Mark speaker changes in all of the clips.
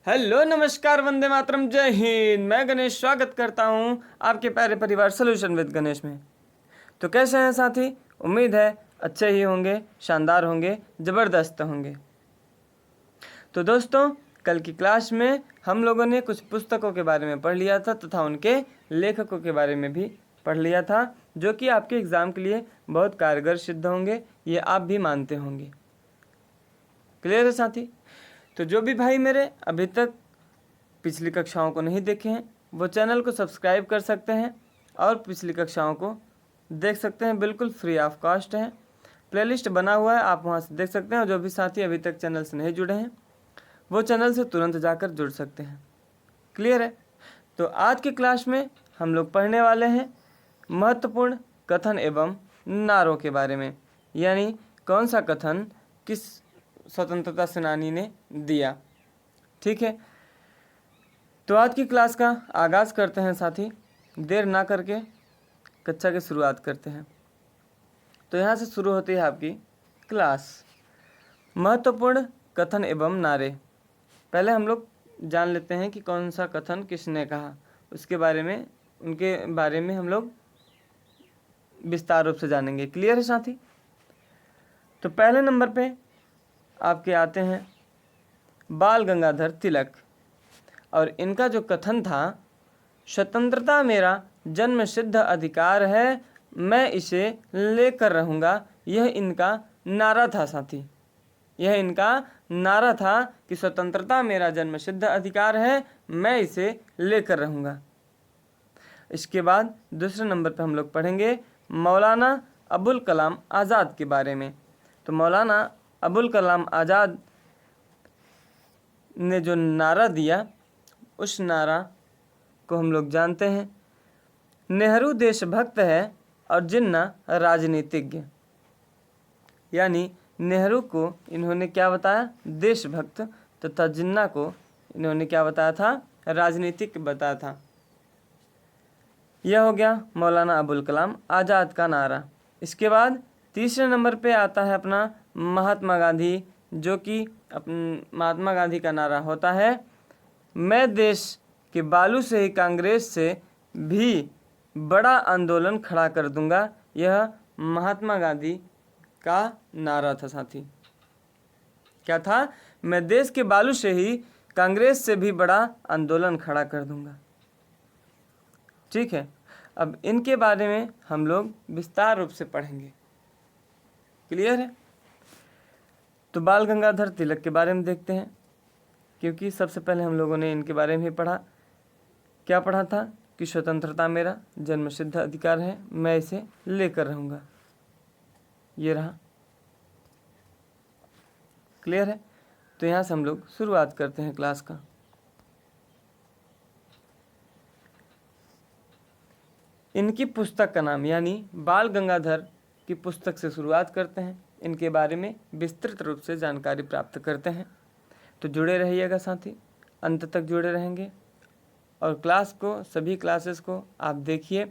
Speaker 1: Hello नमस्कार वंदे मातरम जय हिंद। मैं गणेश स्वागत करता हूं आपके प्यारे परिवार सॉल्यूशन विद गणेश में। तो कैसे हैं साथी? उम्मीद है अच्छे ही होंगे, शानदार होंगे, ज़बरदस्त होंगे। तो दोस्तों, कल की क्लास में हम लोगों ने कुछ पुस्तकों के बारे में पढ़ लिया था तथा उनके लेखकों के बारे में भी पढ़ लिया था, जो कि आपके एग्ज़ाम के लिए बहुत कारगर सिद्ध होंगे, ये आप भी मानते होंगे। क्लियर है साथी? तो जो भी भाई मेरे अभी तक पिछली कक्षाओं को नहीं देखे हैं वो चैनल को सब्सक्राइब कर सकते हैं और पिछली कक्षाओं को देख सकते हैं। बिल्कुल फ्री ऑफ कॉस्ट है, प्लेलिस्ट बना हुआ है, आप वहां से देख सकते हैं। और जो भी साथी अभी तक चैनल से नहीं जुड़े हैं वो चैनल से तुरंत जाकर जुड़ सकते हैं। क्लियर है? तो आज की क्लास में हम लोग पढ़ने वाले हैं महत्वपूर्ण कथन एवं नारों के बारे में, यानी कौन सा कथन किस स्वतंत्रता सेनानी ने दिया। ठीक है, तो आज की क्लास का आगाज़ करते हैं साथी। देर ना करके कक्षा की शुरुआत करते हैं। तो यहाँ से शुरू होती है आपकी क्लास। महत्वपूर्ण कथन एवं नारे। पहले हम लोग जान लेते हैं कि कौन सा कथन किसने कहा, उसके बारे में, उनके बारे में हम लोग विस्तार रूप से जानेंगे। क्लियर है साथी? तो पहले नंबर पे आपके आते हैं बाल गंगाधर तिलक, और इनका जो कथन था, स्वतंत्रता मेरा जन्मसिद्ध अधिकार है, मैं इसे लेकर रहूँगा, यह इनका नारा था साथी। यह इनका नारा था कि स्वतंत्रता मेरा जन्मसिद्ध अधिकार है, मैं इसे लेकर रहूँगा। इसके बाद दूसरे नंबर पर हम लोग पढ़ेंगे मौलाना अबुल कलाम आज़ाद के बारे में। तो मौलाना अबुल कलाम आज़ाद ने जो नारा दिया, उस नारा को हम लोग जानते हैं, नेहरू देशभक्त है और जिन्ना राजनीतिज्ञ। यानी नेहरू को इन्होंने क्या बताया? देशभक्त, तथा जिन्ना को इन्होंने क्या बताया था? राजनीतिक बताया था। यह हो गया मौलाना अबुल कलाम आज़ाद का नारा। इसके बाद तीसरे नंबर पे आता है अपना महात्मा गांधी, जो कि महात्मा गांधी का नारा होता है, मैं देश के बालू से ही कांग्रेस से भी बड़ा आंदोलन खड़ा कर दूंगा। यह महात्मा गांधी का नारा था साथी। क्या था? मैं देश के बालू से ही कांग्रेस से भी बड़ा आंदोलन खड़ा कर दूंगा। ठीक है, अब इनके बारे में हम लोग विस्तार रूप से पढ़ेंगे। क्लियर है? तो बाल गंगाधर तिलक के बारे में देखते हैं, क्योंकि सबसे पहले हम लोगों ने इनके बारे में ही पढ़ा। क्या पढ़ा था? कि स्वतंत्रता मेरा जन्मसिद्ध अधिकार है, मैं इसे लेकर रहूँगा। ये रहा। क्लियर है? तो यहाँ से हम लोग शुरुआत करते हैं क्लास का। इनकी पुस्तक का नाम, यानी बाल गंगाधर की पुस्तक से शुरुआत करते हैं, इनके बारे में विस्तृत रूप से जानकारी प्राप्त करते हैं। तो जुड़े रहिएगा साथी, अंत तक जुड़े रहेंगे। और क्लास को, सभी क्लासेस को आप देखिए,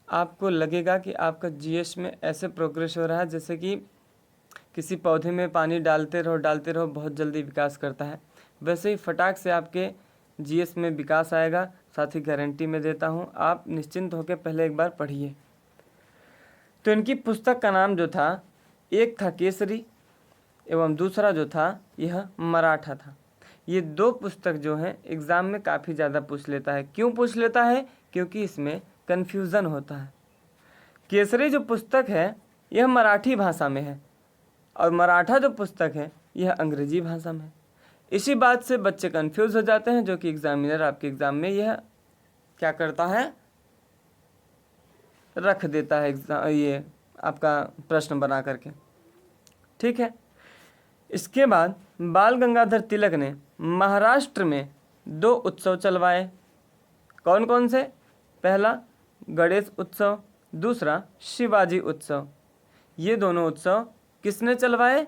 Speaker 1: आपको लगेगा कि आपका जीएस में ऐसे प्रोग्रेस हो रहा है जैसे कि किसी पौधे में पानी डालते रहो बहुत जल्दी विकास करता है, वैसे ही फटाक से आपके जीएस में विकास आएगा। साथ ही गारंटी में देता हूँ, आप निश्चिंत होकर पहले एक बार पढ़िए। तो इनकी पुस्तक का नाम जो था, एक था केसरी एवं दूसरा जो था यह मराठा था। ये दो पुस्तक जो हैं एग्ज़ाम में काफ़ी ज़्यादा पूछ लेता है। क्यों पूछ लेता है? क्योंकि इसमें कन्फ्यूज़न होता है। केसरी जो पुस्तक है यह मराठी भाषा में है, और मराठा जो पुस्तक है यह अंग्रेजी भाषा में है। इसी बात से बच्चे कंफ्यूज हो जाते हैं, जो कि एग्जामिनर आपके एग्ज़ाम में यह क्या करता है, रख देता है एग्जाम, ये आपका प्रश्न बना करके। ठीक है। इसके बाद बाल गंगाधर तिलक ने महाराष्ट्र में दो उत्सव चलवाए। कौन कौन से? पहला गणेश उत्सव, दूसरा शिवाजी उत्सव। ये दोनों उत्सव किसने चलवाए?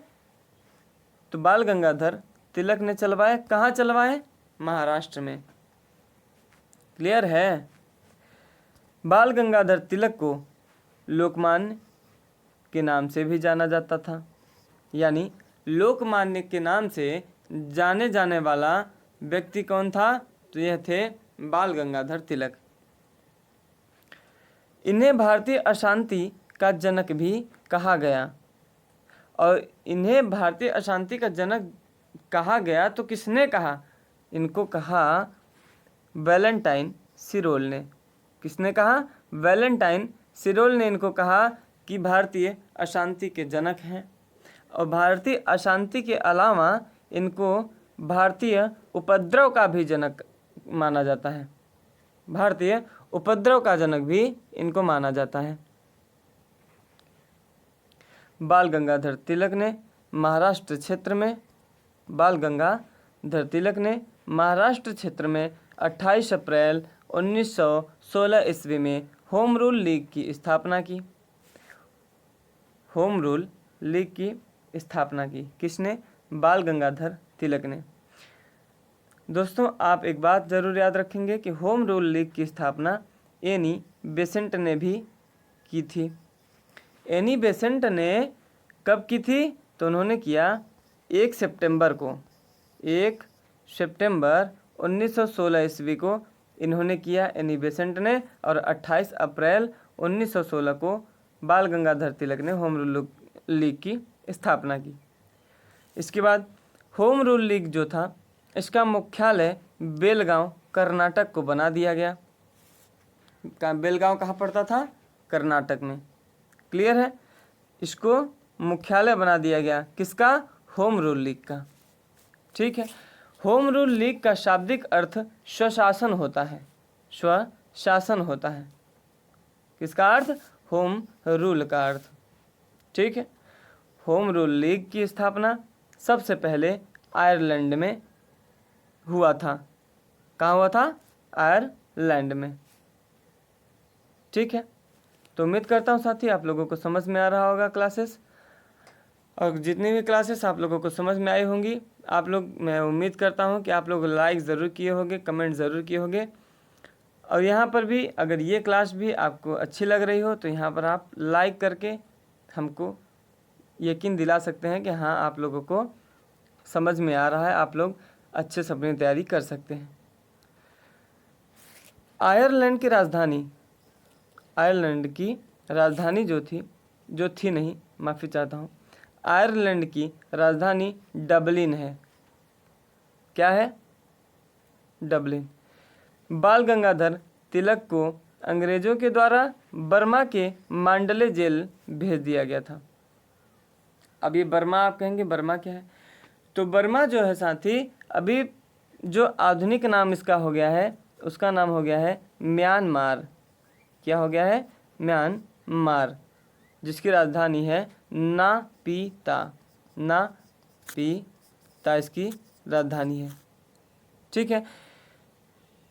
Speaker 1: तो बाल गंगाधर तिलक ने चलवाए। कहाँ चलवाए? महाराष्ट्र में। क्लियर है? बाल गंगाधर तिलक को लोकमान्य के नाम से भी जाना जाता था, यानी लोकमान्य के नाम से जाने जाने वाला व्यक्ति कौन था? तो यह थे बाल गंगाधर तिलक। इन्हें भारतीय अशांति का जनक भी कहा गया। और इन्हें भारतीय अशांति का जनक कहा गया तो किसने कहा? इनको कहा वैलेंटाइन सिरोल ने। किसने कहा? वैलेंटाइन सिरोल ने इनको कहा कि भारतीय अशांति के जनक हैं। और भारतीय अशांति के अलावा इनको भारतीय उपद्रव का भी जनक माना जाता है। भारतीय उपद्रव का जनक भी इनको माना जाता है। बाल गंगाधर तिलक ने महाराष्ट्र क्षेत्र में बाल गंगाधर तिलक ने महाराष्ट्र क्षेत्र में 28 अप्रैल 1916 ईस्वी में होम रूल लीग की स्थापना की। होम रूल लीग की स्थापना की किसने? बाल गंगाधर तिलक ने। दोस्तों, आप एक बात ज़रूर याद रखेंगे कि होम रूल लीग की स्थापना एनी बेसेंट ने भी की थी। एनी बेसेंट ने कब की थी? तो उन्होंने किया 1 सितंबर 1916 ईस्वी को इन्होंने किया एनी बेसेंट ने, और 28 अप्रैल 1916 को बाल गंगाधर तिलक ने होम रूल लीग की स्थापना की। इसके बाद होम रूल लीग जो था इसका मुख्यालय बेलगांव कर्नाटक को बना दिया गया। बेलगांव कहाँ पड़ता था? कर्नाटक में। क्लियर है? इसको मुख्यालय बना दिया गया किसका? होम रूल लीग का। ठीक है। होम रूल लीग का शाब्दिक अर्थ स्वशासन होता है। स्वशासन होता है। किसका अर्थ? होम रूल का अर्थ। ठीक है। होम रूल लीग की स्थापना सबसे पहले आयरलैंड में हुआ था। कहाँ हुआ था? आयरलैंड में। ठीक है। तो उम्मीद करता हूँ साथी आप लोगों को समझ में आ रहा होगा क्लासेस, और जितनी भी क्लासेस आप लोगों को समझ में आई होंगी, आप लोग, मैं उम्मीद करता हूँ कि आप लोग लाइक ज़रूर किए होंगे, कमेंट ज़रूर किए होंगे। और यहाँ पर भी अगर ये क्लास भी आपको अच्छी लग रही हो तो यहाँ पर आप लाइक करके हमको यकीन दिला सकते हैं कि हाँ, आप लोगों को समझ में आ रहा है, आप लोग अच्छे से अपनी तैयारी कर सकते हैं। आयरलैंड की राजधानी जो थी नहीं, माफ़ी चाहता हूँ, आयरलैंड की राजधानी डबलिन है। क्या है? डबलिन। बाल गंगाधर तिलक को अंग्रेज़ों के द्वारा बर्मा के मांडले जेल भेज दिया गया था। अब ये बर्मा, आप कहेंगे बर्मा क्या है? तो बर्मा जो है साथी, अभी जो आधुनिक नाम इसका हो गया है उसका नाम हो गया है म्यांमार। क्या हो गया है? म्यांमार, जिसकी राजधानी है नापीता। नापीता इसकी राजधानी है। ठीक है।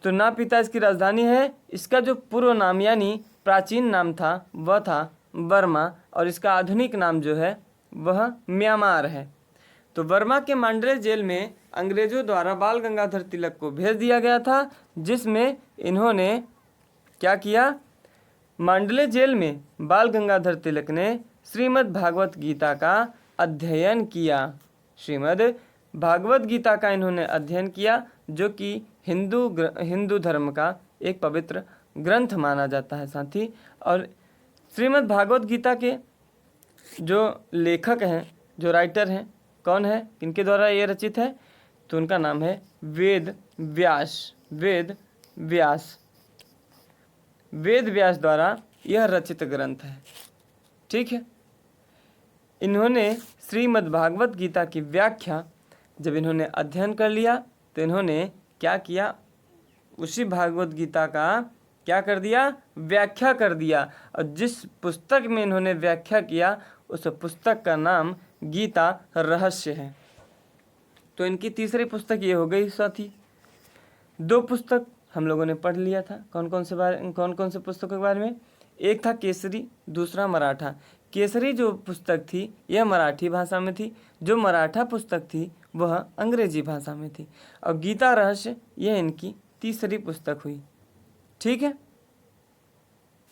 Speaker 1: तो नापीता इसकी राजधानी है। इसका जो पूर्व नाम यानी प्राचीन नाम था वह था बर्मा, और इसका आधुनिक नाम जो है वह म्यांमार है। तो बर्मा के मांडले जेल में अंग्रेज़ों द्वारा बाल गंगाधर तिलक को भेज दिया गया था, जिसमें इन्होंने क्या किया? मांडले जेल में बाल गंगाधर तिलक ने श्रीमद् भागवत गीता का अध्ययन किया। श्रीमद् भागवत गीता का इन्होंने अध्ययन किया, जो कि हिंदू धर्म का एक पवित्र ग्रंथ माना जाता है साथी। और श्रीमद् भागवत गीता के जो लेखक हैं, जो राइटर हैं, कौन है, किनके द्वारा ये रचित है? तो उनका नाम है वेद व्यास द्वारा यह रचित ग्रंथ है। ठीक है। इन्होंने श्रीमद् भागवत गीता की व्याख्या जब इन्होंने अध्ययन कर लिया तो इन्होंने क्या किया? उसी भागवत गीता का क्या कर दिया? व्याख्या कर दिया। और जिस पुस्तक में इन्होंने व्याख्या किया उस पुस्तक का नाम गीता रहस्य है। तो इनकी तीसरी पुस्तक ये हो गई साथी। 2 पुस्तक हम लोगों ने पढ़ लिया था। कौन कौन से पुस्तकों के बारे में? एक था केसरी, दूसरा मराठा। केसरी जो पुस्तक थी यह मराठी भाषा में थी, जो मराठा पुस्तक थी वह अंग्रेजी भाषा में थी, और गीता रहस्य यह इनकी तीसरी पुस्तक हुई। ठीक है।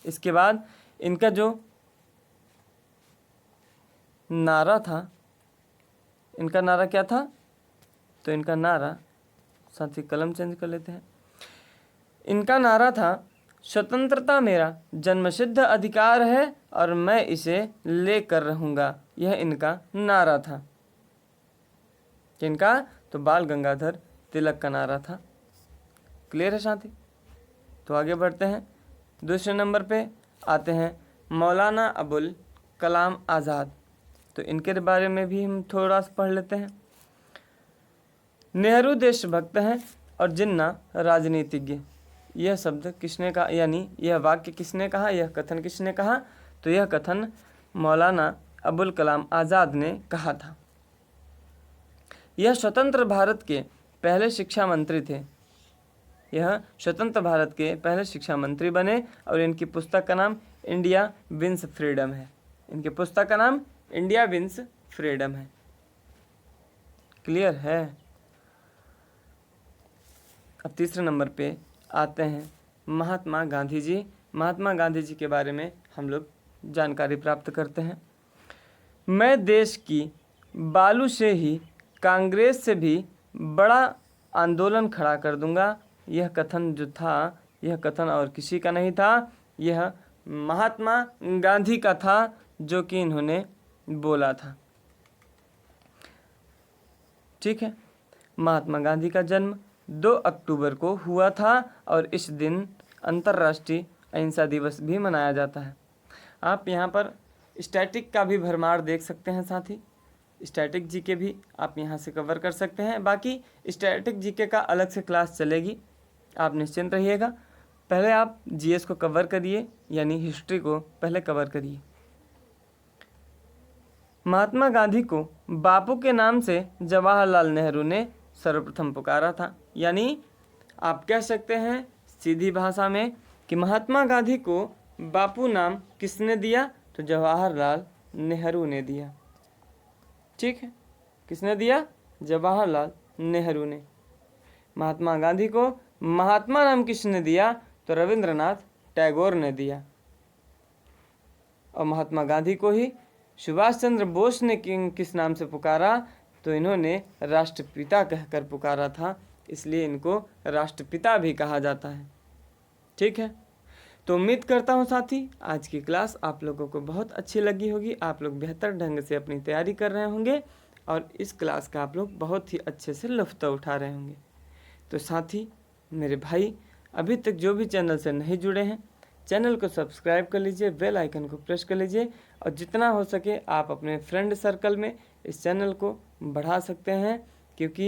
Speaker 1: इसके बाद इनका जो नारा था, इनका नारा क्या था? तो इनका नारा साथ ही कलम चेंज कर लेते हैं। इनका नारा था, स्वतंत्रता मेरा जन्मसिद्ध अधिकार है और मैं इसे लेकर रहूँगा। यह इनका नारा था। किनका? तो बाल गंगाधर तिलक का नारा था। क्लियर है साथी? तो आगे बढ़ते हैं। दूसरे नंबर पे आते हैं मौलाना अबुल कलाम आज़ाद। तो इनके बारे में भी हम थोड़ा सा पढ़ लेते हैं। नेहरू देशभक्त हैं और जिन्ना राजनीतिज्ञ। यह शब्द किसने कहा, यानी यह वाक्य किसने कहा, यह कथन किसने कहा? तो यह कथन मौलाना अबुल कलाम आज़ाद ने कहा था। यह स्वतंत्र भारत के पहले शिक्षा मंत्री थे। यह स्वतंत्र भारत के पहले शिक्षा मंत्री बने और इनकी पुस्तक का नाम इंडिया विंस फ्रीडम है। इनकी पुस्तक का नाम इंडिया विंस फ्रीडम है। क्लियर है? अब तीसरे नंबर पे आते हैं महात्मा गांधी जी। महात्मा गांधी जी के बारे में हम लोग जानकारी प्राप्त करते हैं। मैं देश की बालू से ही कांग्रेस से भी बड़ा आंदोलन खड़ा कर दूंगा। यह कथन जो था, यह कथन और किसी का नहीं था, यह महात्मा गांधी का था, जो कि इन्होंने बोला था। ठीक है। महात्मा गांधी का जन्म 2 अक्टूबर को हुआ था और इस दिन अंतर्राष्ट्रीय अहिंसा दिवस भी मनाया जाता है। आप यहाँ पर स्टैटिक का भी भरमार देख सकते हैं साथी। स्टैटिक जीके भी आप यहाँ से कवर कर सकते हैं। बाकी स्टैटिक जीके का अलग से क्लास चलेगी, आप निश्चिंत रहिएगा। पहले आप जीएस को कवर करिए, यानी हिस्ट्री को पहले कवर करिए। महात्मा गांधी को बापू के नाम से जवाहरलाल नेहरू ने सर्वप्रथम पुकारा था। यानी आप कह सकते हैं सीधी भाषा में कि महात्मा गांधी को बापू नाम किसने दिया? तो जवाहरलाल नेहरू ने दिया। ठीक है, किसने दिया? जवाहरलाल नेहरू ने। महात्मा गांधी को महात्मा नाम किसने दिया? तो रविंद्रनाथ टैगोर ने दिया। और महात्मा गांधी को ही सुभाष चंद्र बोस ने किस नाम से पुकारा? तो इन्होंने राष्ट्रपिता कहकर पुकारा था, इसलिए इनको राष्ट्रपिता भी कहा जाता है। ठीक है, तो उम्मीद करता हूँ साथी आज की क्लास आप लोगों को बहुत अच्छी लगी होगी। आप लोग बेहतर ढंग से अपनी तैयारी कर रहे होंगे और इस क्लास का आप लोग बहुत ही अच्छे से लुत्फ़ उठा रहे होंगे। तो साथी मेरे भाई, अभी तक जो भी चैनल से नहीं जुड़े हैं, चैनल को सब्सक्राइब कर लीजिए, बेल आइकन को प्रेस कर लीजिए और जितना हो सके आप अपने फ्रेंड सर्कल में इस चैनल को बढ़ा सकते हैं, क्योंकि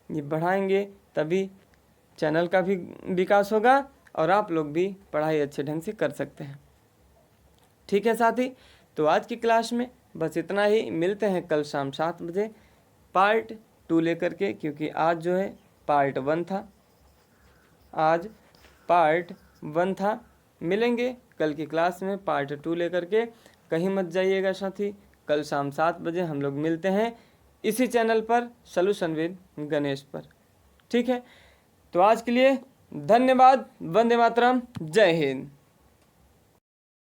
Speaker 1: ये बढ़ाएंगे तभी चैनल का भी विकास होगा और आप लोग भी पढ़ाई अच्छे ढंग से कर सकते हैं। ठीक है साथी, तो आज की क्लास में बस इतना ही। मिलते हैं कल शाम 7 बजे पार्ट 2 लेकर के, क्योंकि आज जो है पार्ट 1 था। आज पार्ट 1 था। मिलेंगे कल की क्लास में पार्ट 2 लेकर के। कहीं मत जाइएगा साथी, कल शाम 7 बजे हम लोग मिलते हैं इसी चैनल पर, सॉल्यूशन विद गणेश पर। ठीक है, तो आज के लिए धन्यवाद। वंदे मातरम। जय हिंद।